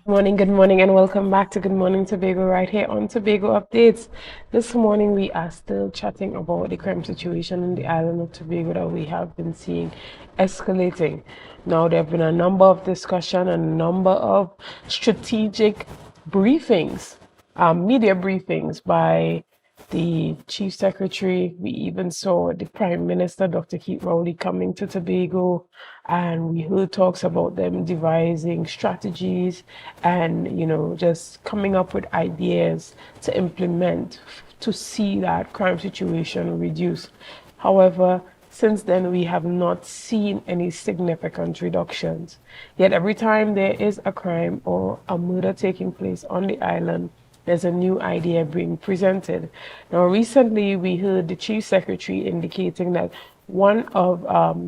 Good morning, and welcome back to Good Morning Tobago right here on Tobago Updates. This morning, we are still chatting about the crime situation in the island of Tobago that we have been seeing escalating. Now, there have been a number of discussion and a number of strategic briefings, media briefings by the Chief Secretary. We even saw the Prime Minister, Dr. Keith Rowley, coming to Tobago, and we heard talks about them devising strategies and, just coming up with ideas to implement to see that crime situation reduce. However, since then, we have not seen any significant reductions. Yet every time there is a crime or a murder taking place on the island, there's a new idea being presented. Now, recently we heard the Chief Secretary indicating that one of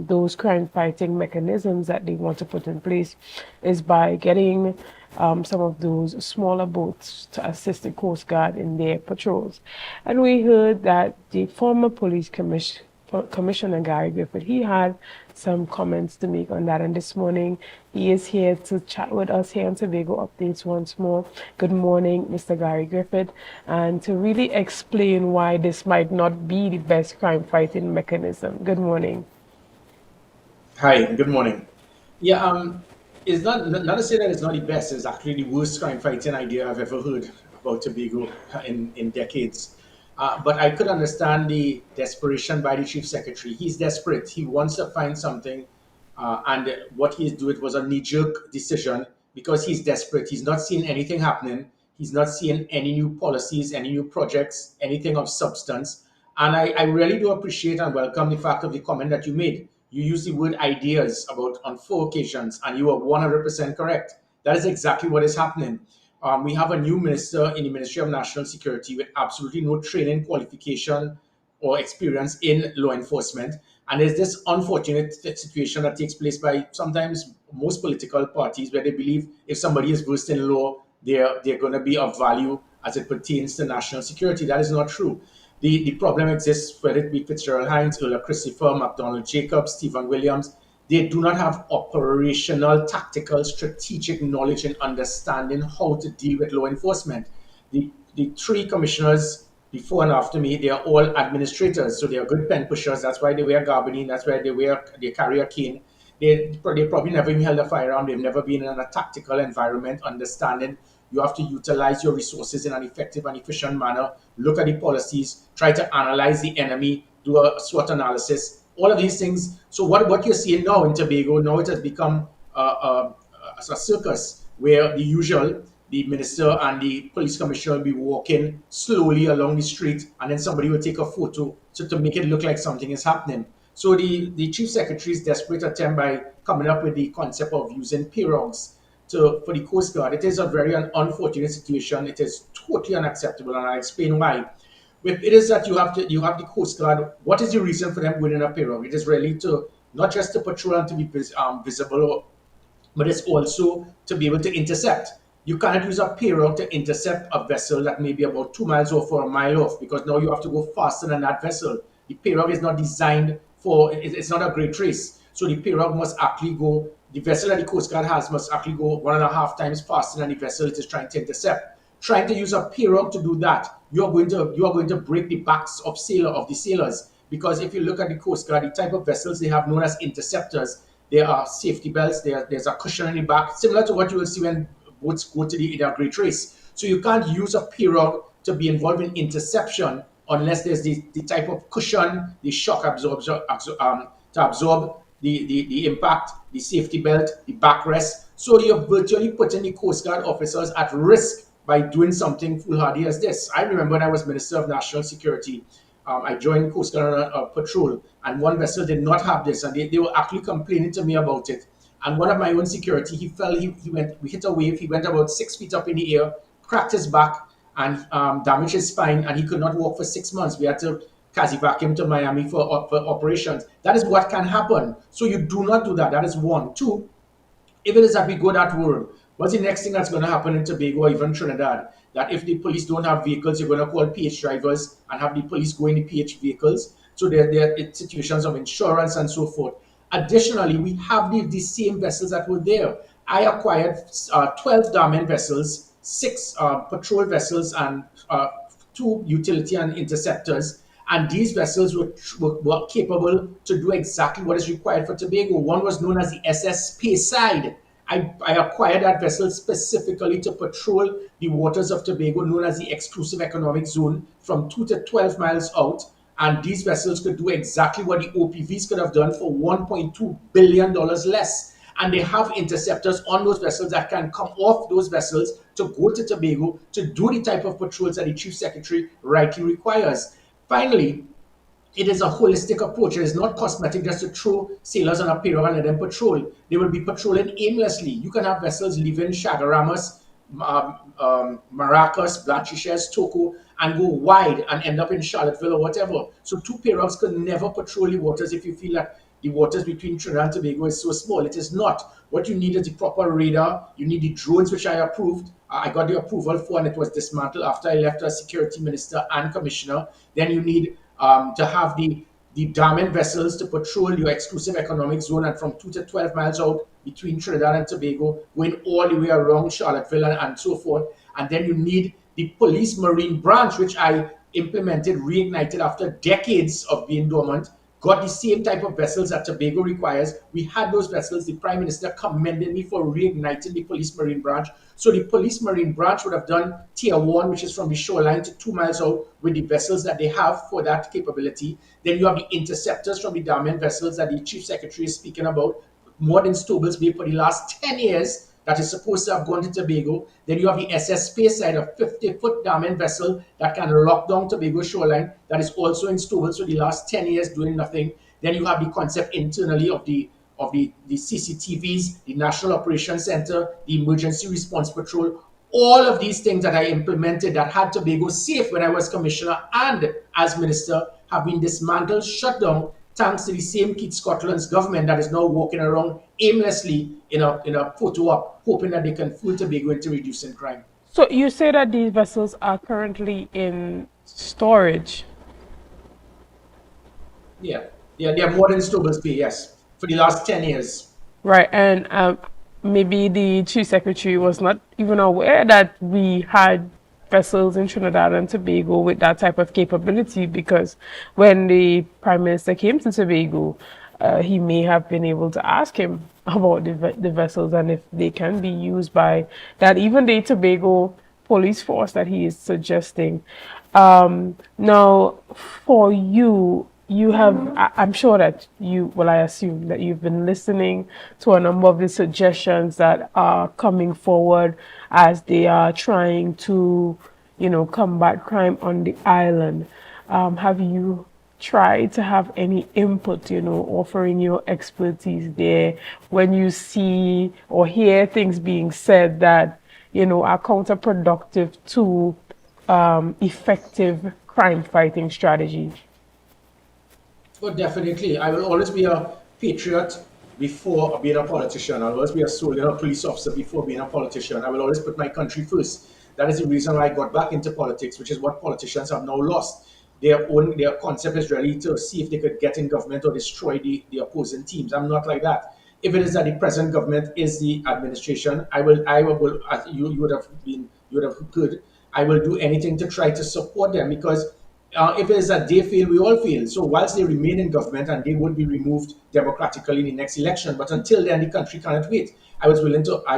those crime fighting mechanisms that they want to put in place is by getting some of those smaller boats to assist the Coast Guard in their patrols. And we heard that the former police Commissioner Gary Griffith, he had some comments to make on that. And this morning, he is here to chat with us here on Tobago Updates once more. Good morning, Mr. Gary Griffith, and to really explain why this might not be the best crime fighting mechanism. Good morning. Hi, good morning. Yeah, it's not to say that it's not the best. It's actually the worst crime fighting idea I've ever heard about Tobago in decades. But I could understand the desperation by the chief secretary. He's desperate. He wants to find something, and what he's doing was a knee-jerk decision because he's desperate. He's not seeing anything happening. He's not seeing any new policies, any new projects, anything of substance. And I really do appreciate and welcome the fact of the comment that you made. You used the word ideas about on 4 occasions, and you are 100% correct. That is exactly what is happening. We have a new minister in the Ministry of National Security with absolutely no training, qualification, or experience in law enforcement. And there's this unfortunate situation that takes place by sometimes most political parties where they believe if somebody is versed in law, they're going to be of value as it pertains to national security. That is not true. The problem exists whether it be Fitzgerald Hines, Ulla Christopher, McDonald Jacobs, Stephen Williams. They do not have operational, tactical, strategic knowledge and understanding how to deal with law enforcement. The three commissioners before and after me, they are all administrators, so they are good pen pushers. That's why they wear gabardine. That's why they carry a cane. They probably never even held a firearm. They've never been in a tactical environment, understanding you have to utilize your resources in an effective and efficient manner, look at the policies, try to analyze the enemy, do a SWOT analysis, all of these things. So what you're seeing now in Tobago, now it has become a circus where the minister and the police commissioner will be walking slowly along the street, and then somebody will take a photo to make it look like something is happening. So the chief secretary's desperate attempt by coming up with the concept of using pirogues for the Coast Guard. It is a very unfortunate situation. It is totally unacceptable, and I'll explain why. It is that you have the Coast Guard. What is the reason for them going in a pirogue? It is really to not just to patrol and to be visible, but it's also to be able to intercept. You cannot use a pirogue to intercept a vessel that may be about 2 miles off or a mile off, because now you have to go faster than that vessel. The pirogue is not designed for, it's not a great race. So the pirogue must actually go, the vessel that the Coast Guard has must actually go 1.5 times faster than the vessel it is trying to intercept. Trying to use a pirogue to do that, you are going to break the backs of the sailors. Because if you look at the Coast Guard, the type of vessels they have known as interceptors, there are safety belts, there's a cushion in the back, similar to what you will see when boats go to in a great race. So you can't use a pirogue to be involved in interception unless there's the type of cushion, the shock absorber, to absorb the impact, the safety belt, the backrest. So you're virtually putting the Coast Guard officers at risk by doing something foolhardy as this. I remember when I was Minister of National Security, I joined Coast Guard on a patrol, and one vessel did not have this, and they were actually complaining to me about it. And one of my own security, he fell, we hit a wave, he went about 6 feet up in the air, cracked his back, and damaged his spine, and he could not walk for 6 months. We had to Casevac him to Miami for operations. That is what can happen. So you do not do that. That is one. Two, if it is that we go that road, what's the next thing that's going to happen in Tobago or even Trinidad? That if the police don't have vehicles, you're going to call PH drivers and have the police go in the PH vehicles. So there are situations of insurance and so forth. Additionally, we have the same vessels that were there. I acquired 12 Damen vessels, six patrol vessels, and two utility and interceptors. And these vessels were capable to do exactly what is required for Tobago. One was known as the SS Speyside. I acquired that vessel specifically to patrol the waters of Tobago, known as the Exclusive Economic Zone, from 2 to 12 miles out. And these vessels could do exactly what the OPVs could have done for $1.2 billion less. And they have interceptors on those vessels that can come off those vessels to go to Tobago to do the type of patrols that the Chief Secretary rightly requires. Finally, it is a holistic approach. It is not cosmetic just to throw sailors on a pirogue and let them patrol. They will be patrolling aimlessly. You can have vessels leaving Chagaramas, Maracas, Blanchishes, Toco, and go wide and end up in Charlottesville or whatever. So two pirogues could never patrol the waters if you feel that the waters between Trinidad and Tobago is so small. It is not. What you need is the proper radar. You need the drones, which I approved. I got the approval for, and it was dismantled after I left as security minister and commissioner. Then you need to have the Damen vessels to patrol your exclusive economic zone, and from 2 to 12 miles out between Trinidad and Tobago, going all the way around Charlottesville and so forth. And then you need the police marine branch, which I implemented, reignited after decades of being dormant, got the same type of vessels that Tobago requires. We had those vessels. The Prime Minister commended me for reigniting the police marine branch. So the police marine branch would have done tier one, which is from the shoreline to 2 miles out, with the vessels that they have for that capability. Then you have the interceptors from the Damen vessels that the Chief Secretary is speaking about, more than Stobels Bay for the last 10 years, that is supposed to have gone to Tobago. Then you have the SS Speyside, a 50-foot Damen vessel that can lock down Tobago shoreline, that is also in Stobels for the last 10 years doing nothing. Then you have the concept internally of the CCTVs, the National Operations Center, the Emergency Response Patrol. All of these things that I implemented that had Tobago safe when I was commissioner and as minister have been dismantled, shut down, thanks to the same Keith Scotland's government that is now walking around aimlessly in a photo op, hoping that they can fool Tobago into reducing crime. So you say that these vessels are currently in storage. Yeah, they are more than Stobels Bay, yes, for the last 10 years. Right, and maybe the chief secretary was not even aware that we had vessels in Trinidad and Tobago with that type of capability, because when the prime minister came to Tobago, he may have been able to ask him about the vessels and if they can be used by that, even the Tobago police force that he is suggesting. Now, for you, you have, I'm sure that you, well, I assume that you've been listening to a number of the suggestions that are coming forward as they are trying to, combat crime on the island. Have you tried to have any input, offering your expertise there when you see or hear things being said that, are counterproductive to effective crime fighting strategies? But definitely, I will always be a patriot before being a politician. I'll always be a soldier, a police officer before being a politician. I will always put my country first. That is the reason why I got back into politics, which is what politicians have now lost. Their concept is really to see if they could get in government or destroy the opposing teams. I'm not like that. If it is that the present government is the administration, I will as you would have been, you would have heard, I will do anything to try to support them, because if it is that they fail, we all fail. So whilst they remain in government, and they would be removed democratically in the next election, but until then, the country cannot wait. I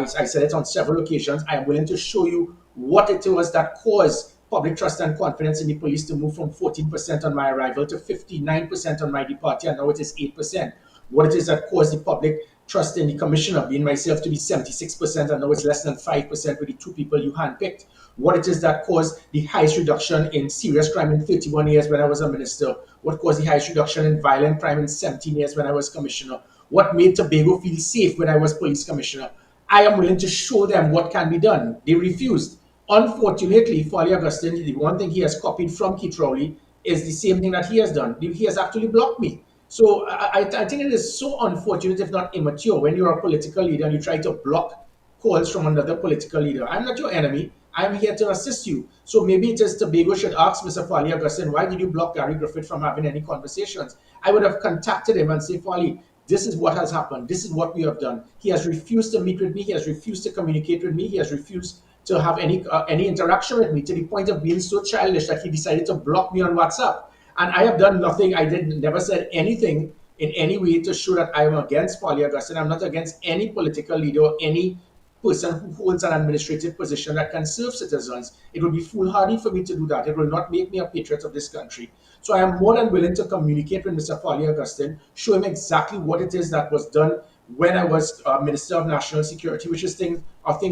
said it on several occasions, I am willing to show you what it was that caused public trust and confidence in the police to move from 14% on my arrival to 59% on my departure, and now it is 8%. What it is that caused the public trust in the commissioner, being myself, to be 76%, and now it's less than 5% with the two people you handpicked. What it is that caused the highest reduction in serious crime in 31 years when I was a minister. What caused the highest reduction in violent crime in 17 years when I was commissioner. What made Tobago feel safe when I was police commissioner. I am willing to show them what can be done. They refused. Unfortunately, Foley Augustine, the one thing he has copied from Keith Rowley is the same thing that he has done. He has actually blocked me. So I think it is so unfortunate, if not immature, when you're a political leader and you try to block calls from another political leader. I'm not your enemy. I'm here to assist you. So maybe it is Tobago should ask Mr. Foley Augustine, why did you block Gary Griffith from having any conversations? I would have contacted him and say, Foley, this is what has happened. This is what we have done. He has refused to meet with me. He has refused to communicate with me. He has refused to have any interaction with me, to the point of being so childish that he decided to block me on WhatsApp. And I have done nothing. I did never said anything in any way to show that I am against Paulie Augustine. I'm not against any political leader or any person who holds an administrative position that can serve citizens. It would be foolhardy for me to do that. It will not make me a patriot of this country. So I am more than willing to communicate with Mr. Paulie Augustine, show him exactly what it is that was done when I was Minister of National Security, which is things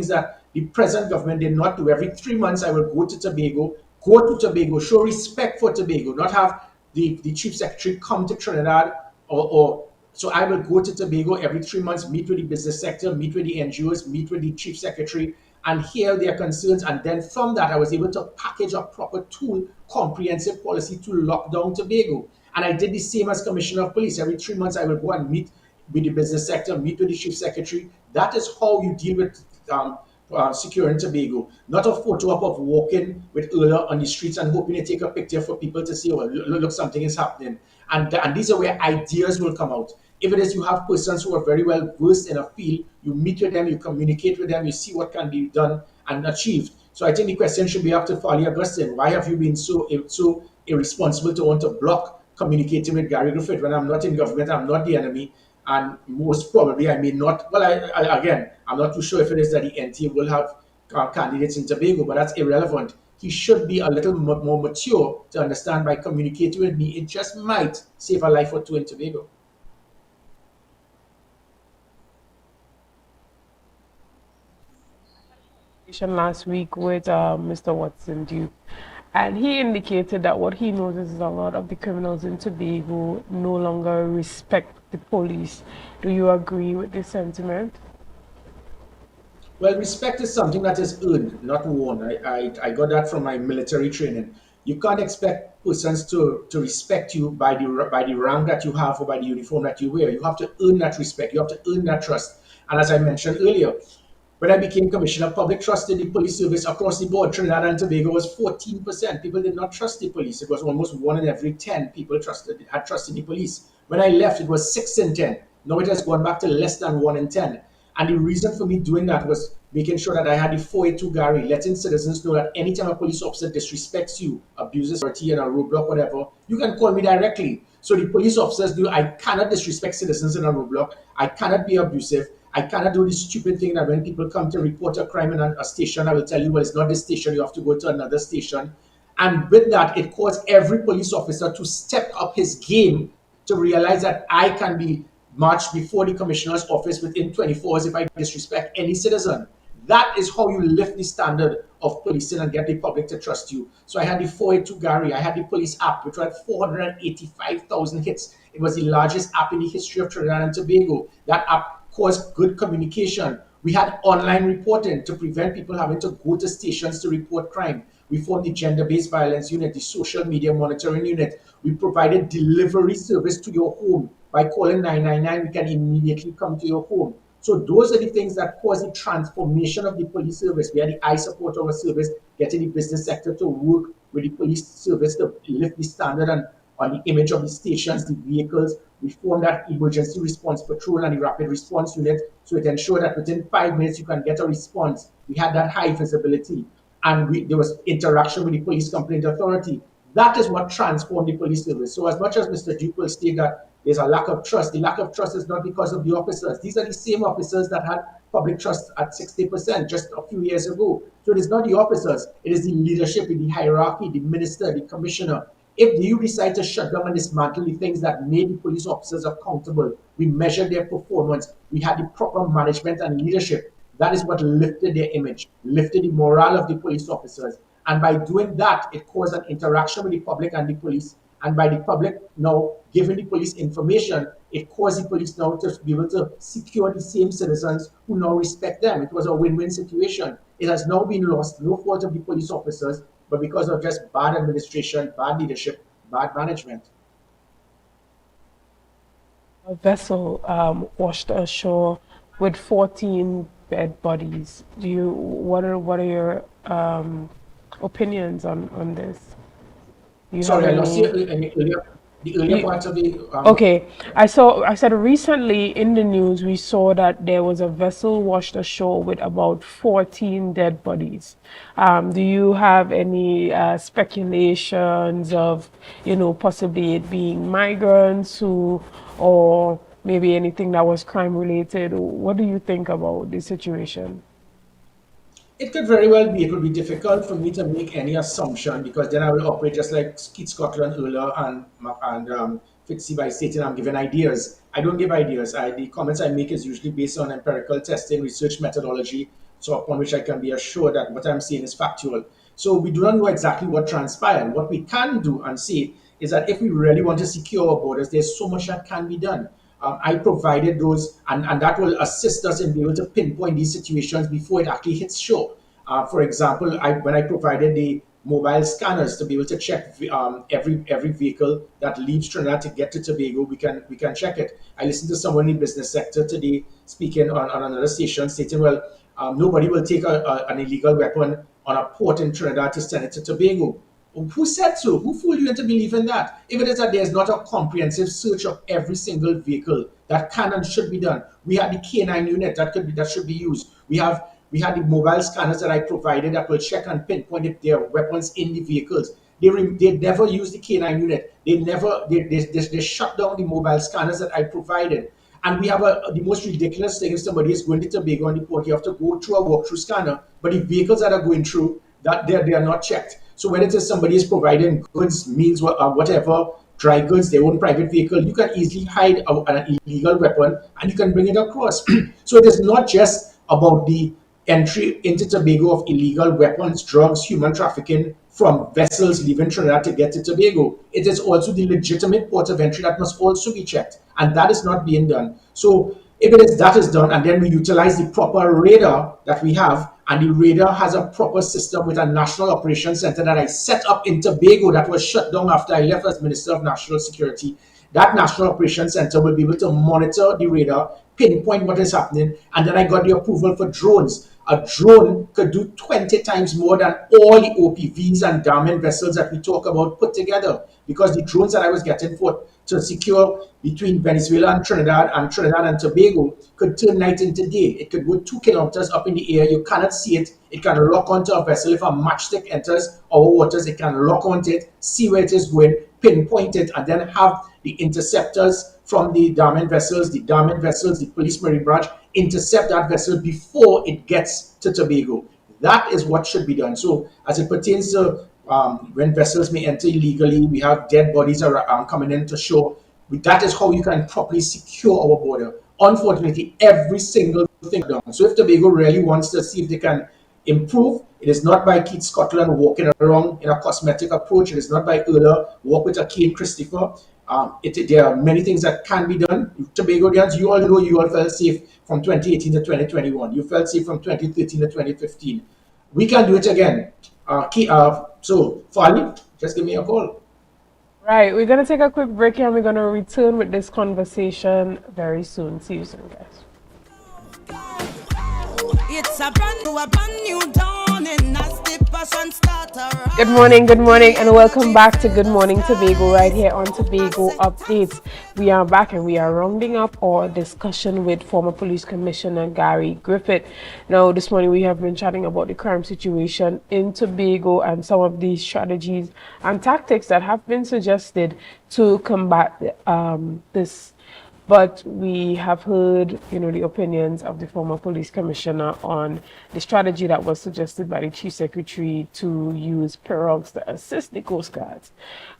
that the present government did not do. Every 3 months, I will go to Tobago, show respect for Tobago, not have the chief secretary come to Trinidad or so I will go to Tobago every 3 months, meet with the business sector, meet with the NGOs, meet with the chief secretary, and hear their concerns. And then from that, I was able to package a proper tool, comprehensive policy to lock down Tobago. And I did the same as Commissioner of Police. Every 3 months, I will go and meet with the business sector, meet with the chief secretary. That is how you deal with securing Tobago. Not a photo op of walking with Erla on the streets and hoping to take a picture for people to see, oh, look, something is happening. And these are where ideas will come out. If it is you have persons who are very well versed in a field, you meet with them, you communicate with them, you see what can be done and achieved. So I think the question should be up to Paulie Augustine. Why have you been so irresponsible to want to block communicating with Gary Griffith when I'm not in government, I'm not the enemy, and most probably I may not. Well, again, I'm not too sure if it is that the NTA will have candidates in Tobago, but that's irrelevant. He should be a little more mature to understand by communicating with me, it just might save a life or two in Tobago. Last week with Mr. Watson Duke, and he indicated that what he noticed is a lot of the criminals in Tobago no longer respect the police. Do you agree with this sentiment? Well, respect is something that is earned, not won. I got that from my military training. You can't expect persons to respect you by the rank that you have or by the uniform that you wear. You have to earn that respect. You have to earn that trust. And as I mentioned earlier, when I became Commissioner, public trust in the police service across the board, Trinidad and Tobago, was 14%. People did not trust the police. It was almost 1 in every 10 people had trust in the police. When I left, it was 6 in 10. Now it has gone back to less than 1 in 10. And the reason for me doing that was making sure that I had the 482 Gary, letting citizens know that anytime a police officer disrespects you, abuses authority in a roadblock, whatever, you can call me directly. So the police officers knew I cannot disrespect citizens in a roadblock. I cannot be abusive. I cannot do this stupid thing that when people come to report a crime in a station, I will tell you, well, it's not this station, you have to go to another station. And with that, it caused every police officer to step up his game to realize that I can be marched before the commissioner's office within 24 hours if I disrespect any citizen. That is how you lift the standard of policing and get the public to trust you. So I had the 482 Gary, I had the police app, which had 485,000 hits. It was the largest app in the history of Trinidad and Tobago. That app caused good communication. We had online reporting to prevent people having to go to stations to report crime. We formed the gender-based violence unit, the social media monitoring unit. We provided delivery service to your home. By calling 999, we can immediately come to your home. So those are the things that cause the transformation of the police service. We had the I support our service, getting the business sector to work with the police service to lift the standard and on the image of the stations, the vehicles. We formed that emergency response patrol and the rapid response unit, so it ensured that within 5 minutes you can get a response. We had that high visibility, and there was interaction with the police complaint authority. That is what transformed the police service. So as much as Mr. Duke will state that there's a lack of trust, the lack of trust is not because of the officers. These are the same officers that had public trust at 60% just a few years ago. So it is not the officers, it is the leadership, the hierarchy, the minister, the commissioner. If you decide to shut down and dismantle the things that made the police officers accountable, we measured their performance, we had the proper management and leadership. That is what lifted their image, lifted the morale of the police officers. And by doing that, it caused an interaction with the public and the police. And by the public now giving the police information, it caused the police now to be able to secure the same citizens who now respect them. It was a win-win situation. It has now been lost, no fault of the police officers, but because of just bad administration, bad leadership, bad management. A vessel washed ashore with 14 dead bodies. What are your opinions on this? Do you Sorry, have I lost you any? earlier. The earlier You, parts of the okay, I said recently in the news we saw that there was a vessel washed ashore with about 14 dead bodies. Do you have any speculations of, possibly it being migrants who, or maybe anything that was crime related? What do you think about the situation? It could very well be. It would be difficult for me to make any assumption because then I will operate just like Keith Scotland earlier and Fitzy by stating I'm giving ideas. I don't give ideas. The comments I make is usually based on empirical testing, research methodology, so upon which I can be assured that what I'm saying is factual. So we do not know exactly what transpired. What we can do and say is that if we really want to secure our borders, there's so much that can be done. I provided those, and that will assist us in being able to pinpoint these situations before it actually hits shore. For example, when I provided the mobile scanners to be able to check every vehicle that leaves Trinidad to get to Tobago, we can check it. I listened to someone in the business sector today speaking on another station stating, well, nobody will take an illegal weapon on a port in Trinidad to send it to Tobago. Who said so? Who fooled you into believing that? If it is that there's not a comprehensive search of every single vehicle that can and should be done, we had the K9 unit that should be used. We had the mobile scanners that I provided that will check and pinpoint if there are weapons in the vehicles. They never use the K9 unit. They shut down the mobile scanners that I provided. And we have the most ridiculous thing: if somebody is going to Tobago on the port, you have to go through a walkthrough scanner. But the vehicles that are going through, that they are not checked. So whether it is somebody is providing goods, means whatever, dry goods, their own private vehicle, you can easily hide an illegal weapon and you can bring it across. So it is not just about the entry into Tobago of illegal weapons, drugs, human trafficking from vessels leaving Trinidad to get to Tobago. It is also the legitimate port of entry that must also be checked, and that is not being done. So if it is that is done, and then we utilize the proper radar that we have, and the radar has a proper system with a national operations center that I set up in Tobago that was shut down after I left as Minister of National Security. That national operations center will be able to monitor the radar, pinpoint what is happening, and then I got the approval for drones. A drone could do 20 times more than all the OPVs and diamond vessels that we talk about put together, because the drones that I was getting for to secure between Venezuela and Trinidad and Tobago could turn night into day. It could go 2 kilometers up in the air. You cannot see it. It can lock onto a vessel. If a matchstick enters our waters, it can lock onto it, see where it is going, pinpoint it, and then have the interceptors from the diamond vessels, the police marine branch, intercept that vessel before it gets to Tobago. That is what should be done. So as it pertains to when vessels may enter illegally, we have dead bodies coming into shore. That is how you can properly secure our border. Unfortunately, every single thing done. So if Tobago really wants to see if they can improve, it is not by Keith Scotland walking around in a cosmetic approach. It is not by Erla walk with a Kane Christopher. There are many things that can be done. Tobagonians, you all know you all felt safe from 2018 to 2021. You felt safe from 2013 to 2015. We can do it again. So, Fali, just give me a call. Right, we're going to take a quick break and we're going to return with this conversation very soon. See you soon, guys. It's a brand new dawning as the passion starter. Good morning, and welcome back to Good Morning Tobago right here on Tobago Updates. We are back and we are rounding up our discussion with former Police Commissioner Gary Griffith. Now, this morning we have been chatting about the crime situation in Tobago and some of these strategies and tactics that have been suggested to combat this. But we have heard, the opinions of the former police commissioner on the strategy that was suggested by the chief secretary to use pirogues to assist the Coast Guards.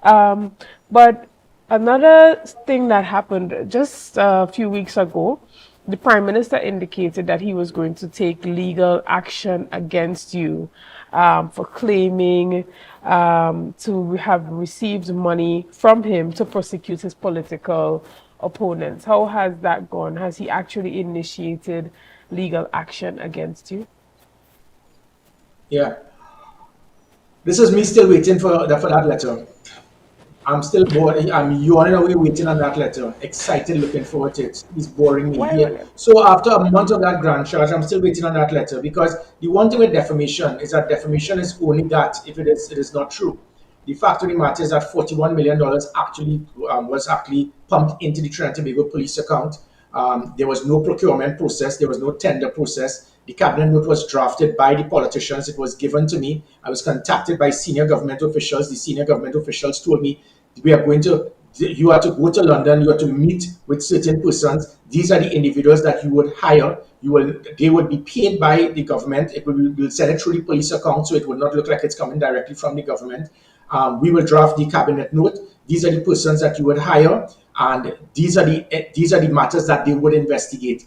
But another thing that happened just a few weeks ago, the Prime Minister indicated that he was going to take legal action against you for claiming to have received money from him to prosecute his political opponents. How has that gone? Has he actually initiated legal action against you? Yeah. This is me still waiting for that letter. I'm still bored. I'm yawning away waiting on that letter. Excited, looking forward to it. It's boring me. Why Yeah. will it? So after a month of that grand charge, I'm still waiting on that letter because the one thing with defamation is that defamation is only that if it is not true. The fact of the matter is that $41 million actually was actually pumped into the Trinidad and Tobago police account. There was no procurement process. There was no tender process. The cabinet note was drafted by the politicians. It was given to me. I was contacted by senior government officials. The senior government officials told me, we are going to, you are to go to London. You are to meet with certain persons. These are the individuals that you would hire. They would be paid by the government. We'll send it through the police account, so it will not look like it's coming directly from the government. We will draft the cabinet note. These are the persons that you would hire, and these are the matters that they would investigate.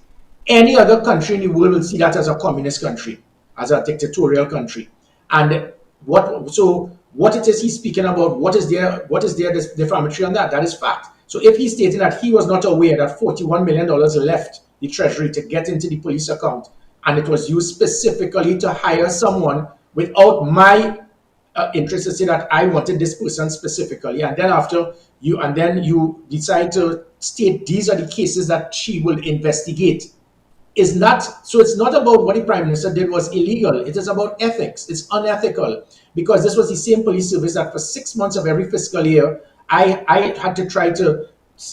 Any other country in the world will see that as a communist country, as a dictatorial country. And what it is he's speaking about, what is there defamatory on that? That is fact. So if he's stating that he was not aware that $41 million left the treasury to get into the police account, and it was used specifically to hire someone without my interest to say that I wanted this person specifically, and then you decide to state these are the cases that she will investigate, is not so. It's not about what the prime minister did was illegal. It is about ethics. It's unethical, because this was the same police service that for 6 months of every fiscal year I had to try to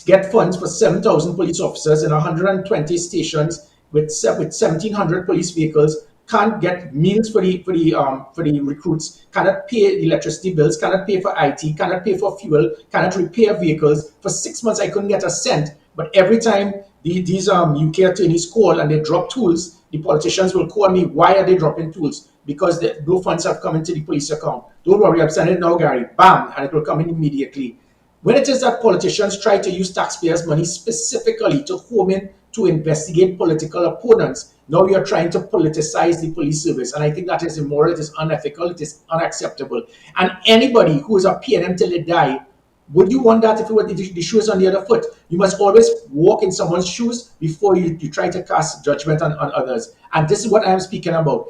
get funds for 7,000 police officers in 120 stations with 1,700 police vehicles. Can't get meals for the recruits, cannot pay the electricity bills, cannot pay for IT, cannot pay for fuel, cannot repair vehicles. For 6 months, I couldn't get a cent. But every time these UK attorneys call and they drop tools, the politicians will call me. Why are they dropping tools? Because no funds have come into the police account. Don't worry, I'm sending it now, Gary. Bam, and it will come in immediately. When it is that politicians try to use taxpayers' money specifically to home in to investigate political opponents, now you're trying to politicize the police service. And I think that is immoral, it is unethical, it is unacceptable. And anybody who is a PNM till they die, would you want that if the shoe is on the other foot? You must always walk in someone's shoes before you try to cast judgment on others. And this is what I am speaking about.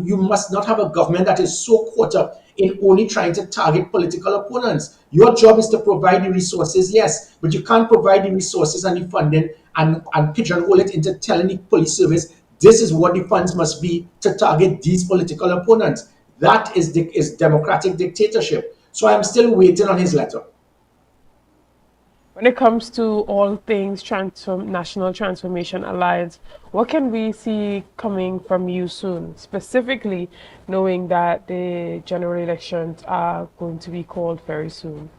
You must not have a government that is so caught up in only trying to target political opponents. Your job is to provide the resources, yes, but you can't provide the resources and the funding and pigeonhole it into telling the police service, this is what the funds must be to target these political opponents. That is democratic dictatorship. So I'm still waiting on his letter. When it comes to all things National Transformation Alliance, what can we see coming from you soon, specifically knowing that the general elections are going to be called very soon?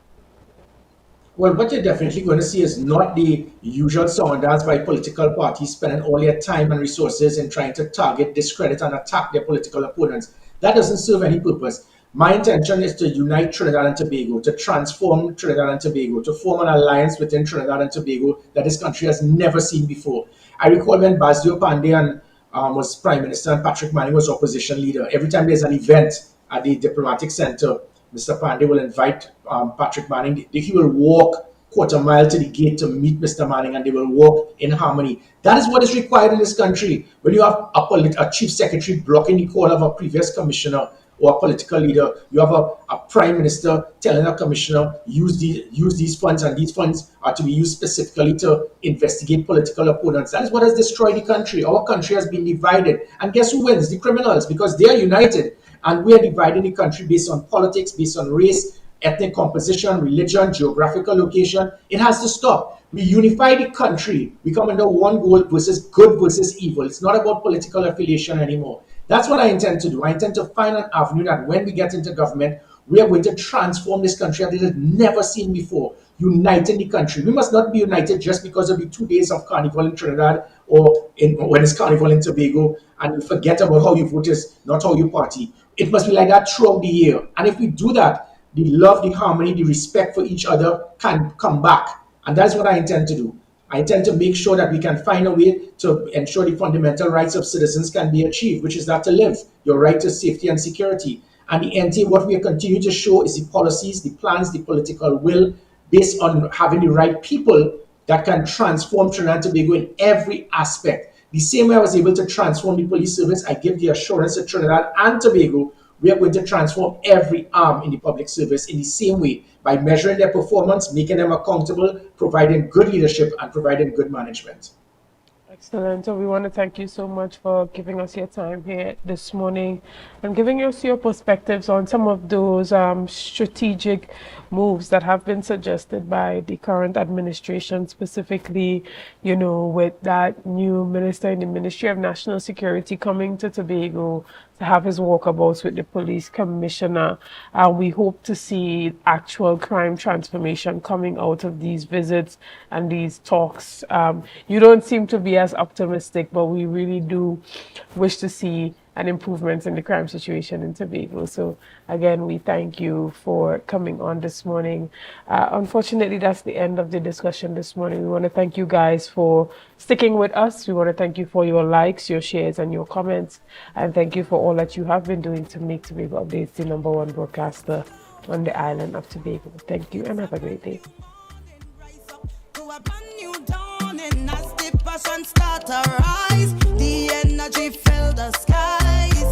Well, what you're definitely going to see is not the usual song and dance by political parties spending all their time and resources in trying to target, discredit, and attack their political opponents. That doesn't serve any purpose. My intention is to unite Trinidad and Tobago, to transform Trinidad and Tobago, to form an alliance within Trinidad and Tobago that this country has never seen before. I recall when Basdio Pandey was Prime Minister and Patrick Manning was opposition leader. Every time there's an event at the diplomatic center, Mr. Pandey will invite Patrick Manning. He will walk quarter mile to the gate to meet Mr. Manning, and they will walk in harmony. That is what is required in this country. When you have a chief secretary blocking the call of a previous commissioner or a political leader, you have a prime minister telling a commissioner, use these funds, and these funds are to be used specifically to investigate political opponents. That is what has destroyed the country. Our country has been divided. And guess who wins? The criminals, because they are united. And we are dividing the country based on politics, based on race, ethnic composition, religion, geographical location. It has to stop. We unify the country. We come under one goal versus good versus evil. It's not about political affiliation anymore. That's what I intend to do. I intend to find an avenue that when we get into government, we are going to transform this country that it has never seen before, uniting the country. We must not be united just because of the 2 days of carnival in Trinidad or when it's carnival in Tobago, and we forget about how you vote is not how you party. It must be like that throughout the year. And if we do that, the love, the harmony, the respect for each other can come back. And that's what I intend to do. I intend to make sure that we can find a way to ensure the fundamental rights of citizens can be achieved, which is that to live, your right to safety and security. And the NT, what we continue to show is the policies, the plans, the political will, based on having the right people that can transform Trinidad and Tobago in every aspect. The same way I was able to transform the police service, I give the assurance to Trinidad and Tobago, we are going to transform every arm in the public service in the same way by measuring their performance, making them accountable, providing good leadership, and providing good management. Excellent. So we want to thank you so much for giving us your time here this morning and giving us your perspectives on some of those strategic moves that have been suggested by the current administration, specifically, with that new minister in the Ministry of National Security coming to Tobago to have his walkabouts with the police commissioner. We hope to see actual crime transformation coming out of these visits and these talks. You don't seem to be as optimistic, but we really do wish to see an improvement in the crime situation in Tobago. So again, we thank you for coming on this morning. Unfortunately, that's the end of the discussion this morning. We want to thank you guys for sticking with us. We want to thank you for your likes, your shares, and your comments. And thank you for all that you have been doing to make Tobago Updates the #1 broadcaster on the island of Tobago. Thank you and have a great day. Start to rise, the energy fill the sky.